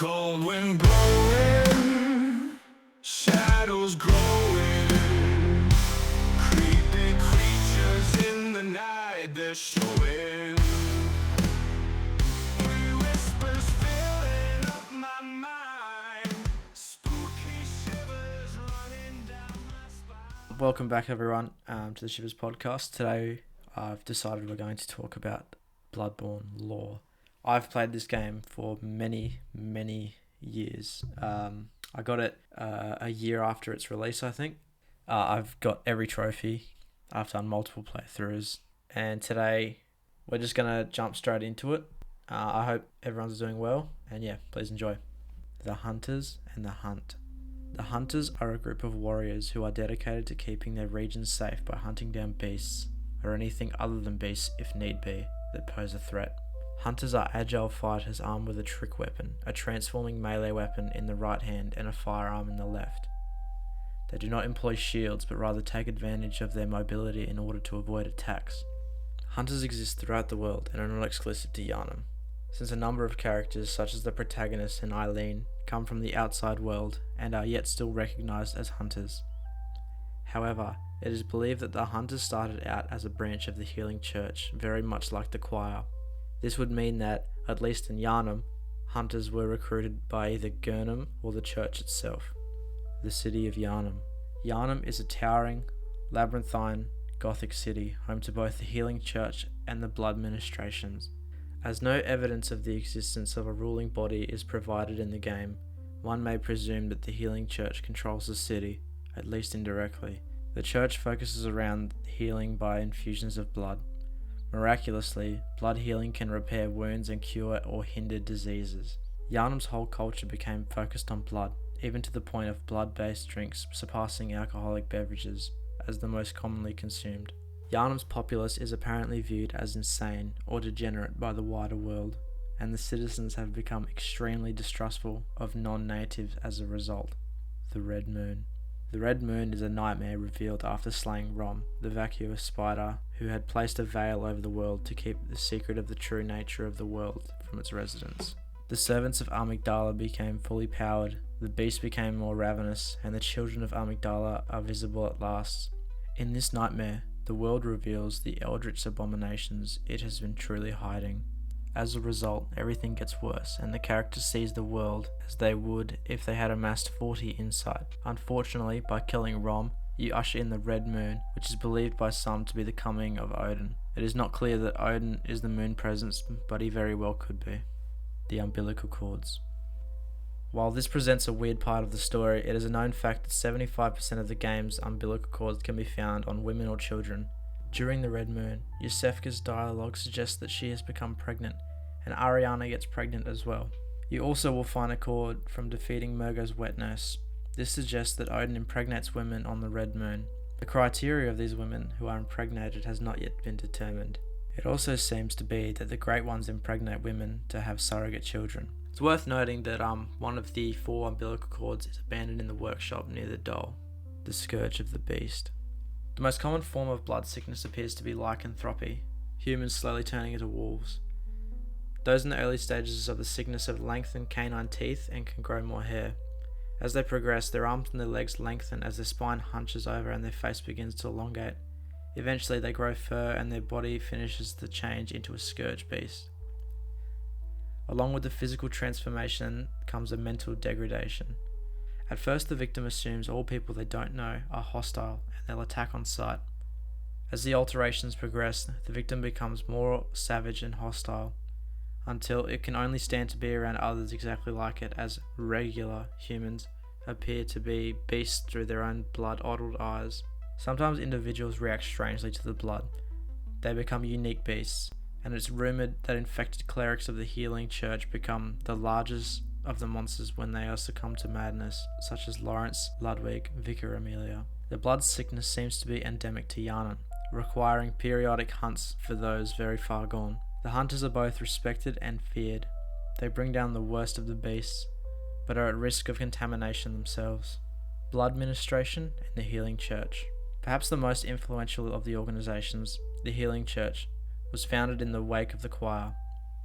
Cold wind blowing, shadows growing, creepy creatures in the night they're showing. Wee whispers filling up my mind, spooky shivers running down my spine. Welcome back, everyone, to the Shivers podcast. Today, I've decided we're going to talk about Bloodborne lore. I've played this game for many years. I got it a year after its release, I think. I've got every trophy. I've done multiple playthroughs. And today, we're just going to jump straight into it. I hope everyone's doing well. And yeah, please enjoy. The Hunters and the Hunt. The Hunters are a group of warriors who are dedicated to keeping their regions safe by hunting down beasts, or anything other than beasts if need be, that pose a threat. Hunters are agile fighters armed with a trick weapon, a transforming melee weapon in the right hand and a firearm in the left. They do not employ shields, but rather take advantage of their mobility in order to avoid attacks. Hunters exist throughout the world and are not exclusive to Yharnam, since a number of characters such as the protagonist and Eileen come from the outside world and are yet still recognized as hunters. However, it is believed that the Hunters started out as a branch of the Healing Church, very much like the Choir. This would mean that, at least in Yharnam, hunters were recruited by either Gurnam or the church itself. The city of Yharnam. Yharnam is a towering, labyrinthine, Gothic city, home to both the Healing Church and the Blood Ministrations. As no evidence of the existence of a ruling body is provided in the game, one may presume that the Healing Church controls the city, at least indirectly. The church focuses around healing by infusions of blood. Miraculously, blood healing can repair wounds and cure or hinder diseases. Yharnam's whole culture became focused on blood, even to the point of blood-based drinks surpassing alcoholic beverages as the most commonly consumed. Yharnam's populace is apparently viewed as insane or degenerate by the wider world, and the citizens have become extremely distrustful of non-natives as a result. The Red Moon. The Red Moon is a nightmare revealed after slaying Rom, the vacuous spider, who had placed a veil over the world to keep the secret of the true nature of the world from its residents. The servants of Amygdala became fully powered, the beast became more ravenous, and the children of Amygdala are visible at last. In this nightmare, the world reveals the eldritch abominations it has been truly hiding. As a result, everything gets worse, and the character sees the world as they would if they had amassed 40 insight. Unfortunately, by killing Rom, you usher in the Red Moon, which is believed by some to be the coming of Odin. It is not clear that Odin is the moon presence, but he very well could be. The umbilical cords. While this presents a weird part of the story, it is a known fact that 75% of the game's umbilical cords can be found on women or children. During the Red Moon, Yusefka's dialogue suggests that she has become pregnant, and Ariana gets pregnant as well. You also will find a cord from defeating Murgo's wet nurse. This suggests that Odin impregnates women on the Red Moon. The criteria of these women who are impregnated has not yet been determined. It also seems to be that the Great Ones impregnate women to have surrogate children. It's worth noting that one of the 4 umbilical cords is abandoned in the workshop near the doll, the Scourge of the Beast. The most common form of blood sickness appears to be lycanthropy, humans slowly turning into wolves. Those in the early stages of the sickness have lengthened canine teeth and can grow more hair. As they progress, their arms and their legs lengthen as their spine hunches over and their face begins to elongate. Eventually they grow fur and their body finishes the change into a scourge beast. Along with the physical transformation comes a mental degradation. At first the victim assumes all people they don't know are hostile and they'll attack on sight. As the alterations progress, the victim becomes more savage and hostile, until it can only stand to be around others exactly like it, as regular humans appear to be beasts through their own blood-addled eyes. Sometimes individuals react strangely to the blood. They become unique beasts, and it's rumoured that infected clerics of the Healing Church become the largest of the monsters when they are succumb to madness, such as Lawrence, Ludwig, Vicar Amelia. The blood sickness seems to be endemic to Yharnam, requiring periodic hunts for those very far gone. The hunters are both respected and feared. They bring down the worst of the beasts, but are at risk of contamination themselves. Blood Ministration and the Healing Church. Perhaps the most influential of the organisations, the Healing Church, was founded in the wake of the Choir.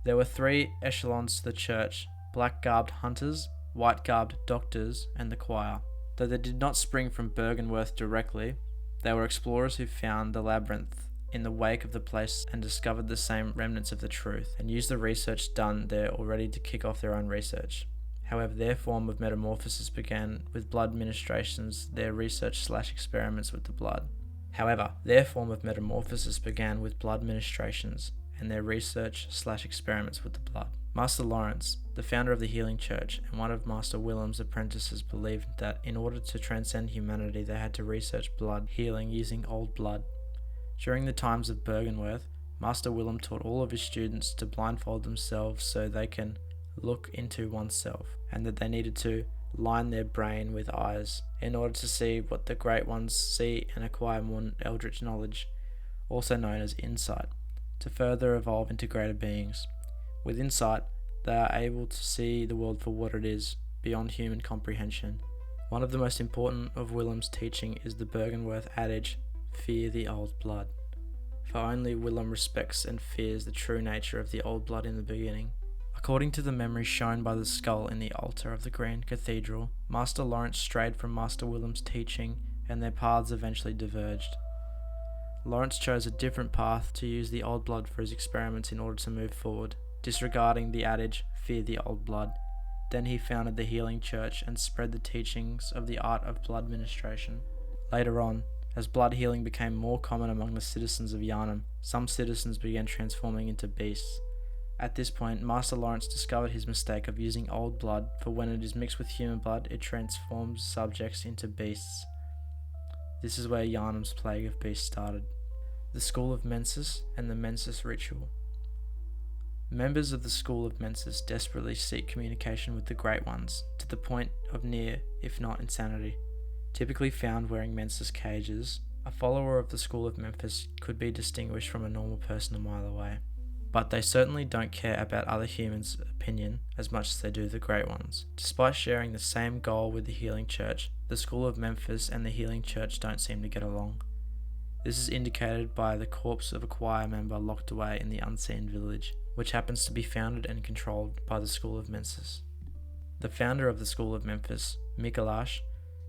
There were 3 echelons to the church, black-garbed hunters, white-garbed doctors, and the choir. Though they did not spring from Byrgenwerth directly, they were explorers who found the labyrinth in the wake of the place and discovered the same remnants of the truth, and used the research done there already to kick off their own research. However, their form of metamorphosis began with blood ministrations, their research/experiments with the blood. And their research/experiments with the blood. Master Lawrence, the founder of the Healing Church and one of Master Willem's apprentices, believed that in order to transcend humanity they had to research blood healing using old blood. During the times of Byrgenwerth, Master Willem taught all of his students to blindfold themselves so they can look into oneself, and that they needed to line their brain with eyes in order to see what the Great Ones see and acquire more eldritch knowledge, also known as insight, to further evolve into greater beings. With insight, they are able to see the world for what it is, beyond human comprehension. One of the most important of Willem's teaching is the Byrgenwerth adage, "Fear the old blood." For only Willem respects and fears the true nature of the old blood in the beginning. According to the memories shown by the skull in the altar of the Grand Cathedral, Master Lawrence strayed from Master Willem's teaching and their paths eventually diverged. Lawrence chose a different path to use the old blood for his experiments in order to move forward, disregarding the adage, "Fear the old blood." Then he founded the Healing Church and spread the teachings of the art of blood ministration. Later on, as blood healing became more common among the citizens of Yharnam, some citizens began transforming into beasts. At this point, Master Lawrence discovered his mistake of using old blood, for when it is mixed with human blood, it transforms subjects into beasts. This is where Yharnam's plague of beasts started. The School of Mensis and the Mensis Ritual. Members of the School of Mensis desperately seek communication with the Great Ones, to the point of near, if not insanity. Typically found wearing Mensis cages, a follower of the School of Memphis could be distinguished from a normal person a mile away. But they certainly don't care about other humans' opinion as much as they do the Great Ones. Despite sharing the same goal with the Healing Church, the School of Memphis and the Healing Church don't seem to get along. This is indicated by the corpse of a choir member locked away in the Unseen Village, which happens to be founded and controlled by the School of Mensis. The founder of the School of Memphis, Mikolash,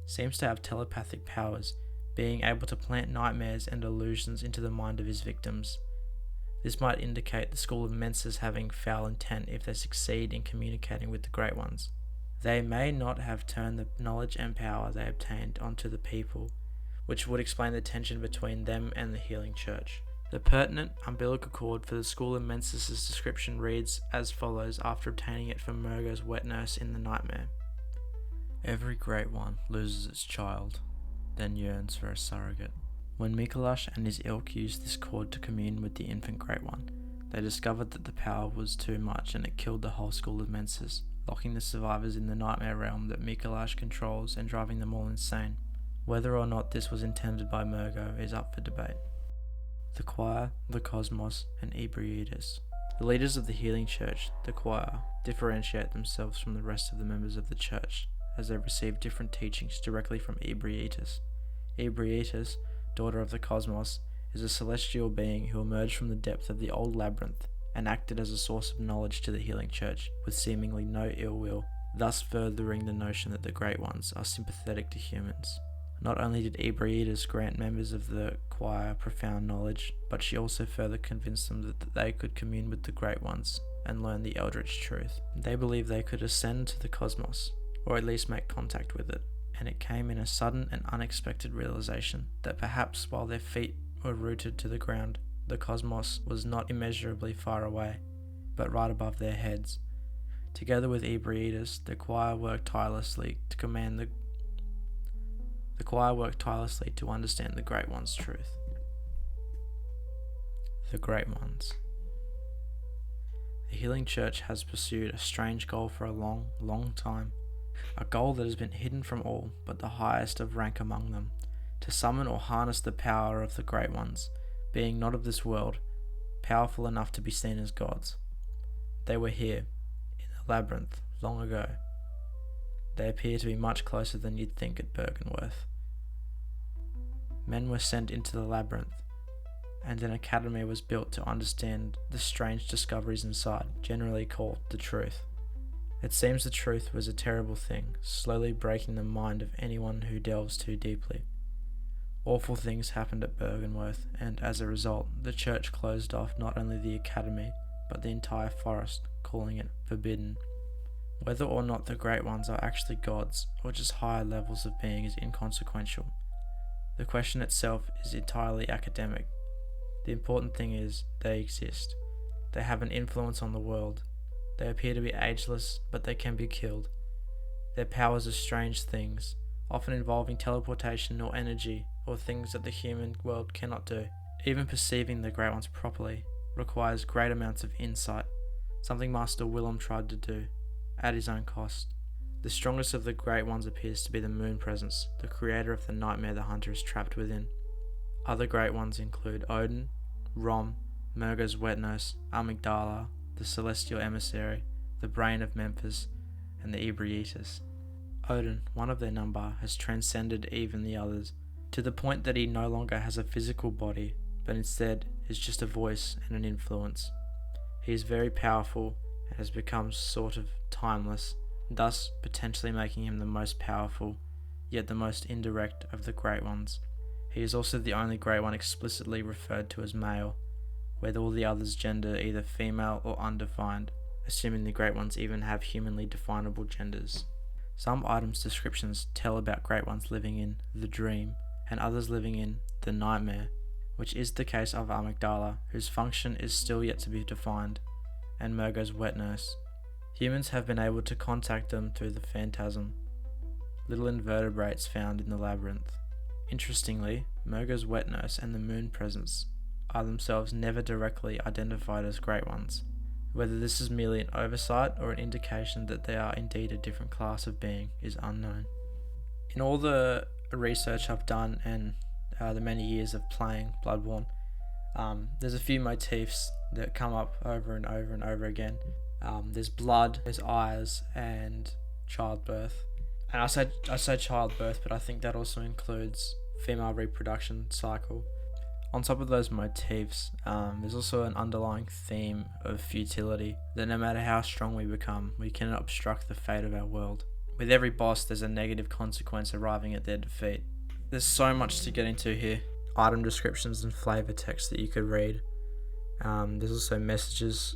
seems to have telepathic powers, being able to plant nightmares and illusions into the mind of his victims. This might indicate the School of Mensis having foul intent if they succeed in communicating with the Great Ones. They may not have turned the knowledge and power they obtained onto the people, which would explain the tension between them and the Healing Church. The pertinent umbilical cord for the School of Mensis' description reads as follows after obtaining it from Murgo's wet nurse in the nightmare. Every Great One loses its child, then yearns for a surrogate. When Mikolash and his ilk used this cord to commune with the infant Great One, they discovered that the power was too much and it killed the whole School of Mensis, locking the survivors in the nightmare realm that Mikolash controls and driving them all insane. Whether or not this was intended by Murgo is up for debate. The choir, the cosmos, and Ebrietas. The leaders of the Healing Church, the choir, differentiate themselves from the rest of the members of the church, as they receive different teachings directly from Ebrietas. Ebrietas, daughter of the cosmos, is a celestial being who emerged from the depth of the old labyrinth and acted as a source of knowledge to the Healing Church with seemingly no ill will, thus furthering the notion that the Great Ones are sympathetic to humans. Not only did Ebrietas grant members of the choir profound knowledge, but she also further convinced them that they could commune with the Great Ones and learn the eldritch truth. They believed they could ascend to the cosmos, or at least make contact with it, and it came in a sudden and unexpected realization that perhaps while their feet were rooted to the ground, the cosmos was not immeasurably far away, but right above their heads. Together with Ebrietas, the choir worked tirelessly to understand the Great One's truth. The Great Ones. The Healing Church has pursued a strange goal for a long, long time. A goal that has been hidden from all but the highest of rank among them, to summon or harness the power of the Great Ones, being not of this world, powerful enough to be seen as gods. They were here, in the labyrinth, long ago. They appear to be much closer than you'd think at Byrgenwerth. Men were sent into the labyrinth, and an academy was built to understand the strange discoveries inside, generally called the truth. It seems the truth was a terrible thing, slowly breaking the mind of anyone who delves too deeply. Awful things happened at Bergenworth, and as a result, the church closed off not only the academy, but the entire forest, calling it forbidden. Whether or not the Great Ones are actually gods, or just higher levels of being, is inconsequential. The question itself is entirely academic. The important thing is, they exist. They have an influence on the world. They appear to be ageless, but they can be killed. Their powers are strange things, often involving teleportation or energy, or things that the human world cannot do. Even perceiving the Great Ones properly requires great amounts of insight, something Master Willem tried to do, at his own cost. The strongest of the Great Ones appears to be the Moon Presence, the creator of the nightmare the hunter is trapped within. Other Great Ones include Odin, Rom, Murgo's wet nurse, Amygdala, the Celestial Emissary, the Brain of Memphis, and the Ebrietus. Odin, one of their number, has transcended even the others, to the point that he no longer has a physical body, but instead is just a voice and an influence. He is very powerful and has become sort of timeless, thus potentially making him the most powerful, yet the most indirect of the Great Ones. He is also the only Great One explicitly referred to as male, with all the others gender either female or undefined, assuming the Great Ones even have humanly definable genders. Some items' descriptions tell about Great Ones living in the dream, and others living in the nightmare, which is the case of Amygdala, whose function is still yet to be defined, and Murgo's wet nurse. Humans have been able to contact them through the phantasm, little invertebrates found in the labyrinth. Interestingly, Murgo's wet nurse and the Moon Presence are themselves never directly identified as Great Ones. Whether this is merely an oversight or an indication that they are indeed a different class of being is unknown. In all the research I've done and the many years of playing Bloodborne, there's a few motifs that come up over and over and over again. There's blood, there's eyes, and childbirth. And I say childbirth, but I think that also includes female reproduction cycle. On top of those motifs, there's also an underlying theme of futility, that no matter how strong we become, we cannot obstruct the fate of our world. With every boss, there's a negative consequence arriving at their defeat. There's so much to get into here. Item descriptions and flavor text that you could read. There's also messages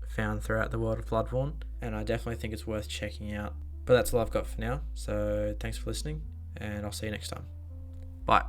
found throughout the world of Bloodborne, and I definitely think it's worth checking out. But that's all I've got for now, so thanks for listening, and I'll see you next time. Bye.